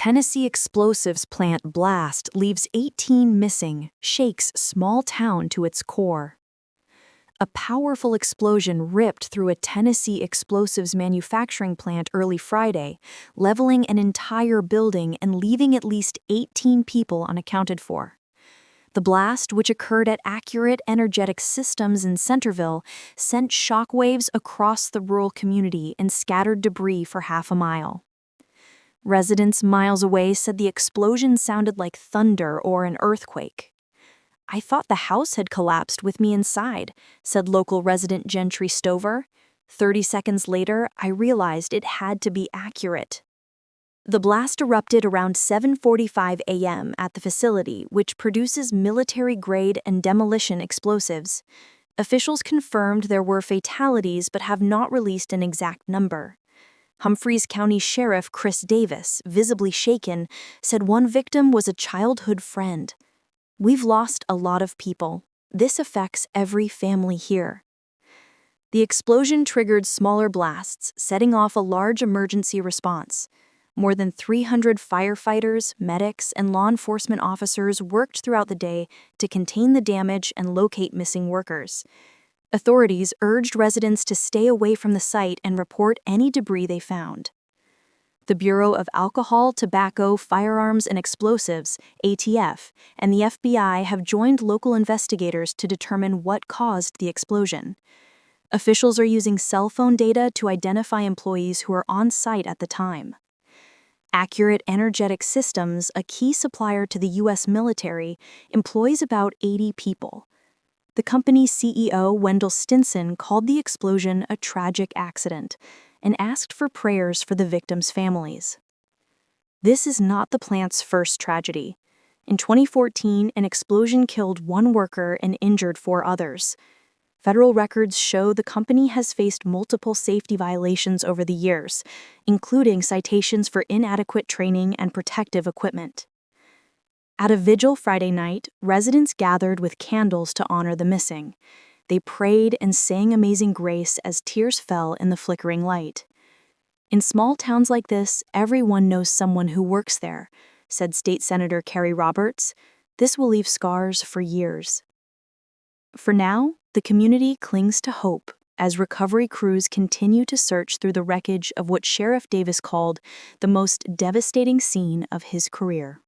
Tennessee explosives plant blast leaves 18 missing, shakes small town to its core. A powerful explosion ripped through a Tennessee explosives manufacturing plant early Friday, leveling an entire building and leaving at least 18 people unaccounted for. The blast, which occurred at Accurate Energetic Systems in Centerville, sent shockwaves across the rural community and scattered debris for half a mile. Residents miles away said the explosion sounded like thunder or an earthquake. "I thought the house had collapsed with me inside," said local resident Gentry Stover. 30 seconds later, I realized it had to be accurate. The blast erupted around 7:45 a.m. at the facility, which produces military-grade and demolition explosives. Officials confirmed there were fatalities but have not released an exact number. Humphreys County Sheriff Chris Davis, visibly shaken, said one victim was a childhood friend. "We've lost a lot of people. This affects every family here." The explosion triggered smaller blasts, setting off a large emergency response. More than 300 firefighters, medics, and law enforcement officers worked throughout the day to contain the damage and locate missing workers. Authorities urged residents to stay away from the site and report any debris they found. The Bureau of Alcohol, Tobacco, Firearms, and Explosives, ATF, and the FBI have joined local investigators to determine what caused the explosion. Officials are using cell phone data to identify employees who were on site at the time. Accurate Energetic Systems, a key supplier to the U.S. military, employs about 80 people. The company's CEO, Wendell Stinson, called the explosion a tragic accident and asked for prayers for the victims' families. This is not the plant's first tragedy. In 2014, an explosion killed one worker and injured 4 others. Federal records show the company has faced multiple safety violations over the years, including citations for inadequate training and protective equipment. At a vigil Friday night, residents gathered with candles to honor the missing. They prayed and sang Amazing Grace as tears fell in the flickering light. "In small towns like this, everyone knows someone who works there," said State Senator Kerry Roberts. "This will leave scars for years." For now, the community clings to hope as recovery crews continue to search through the wreckage of what Sheriff Davis called the most devastating scene of his career.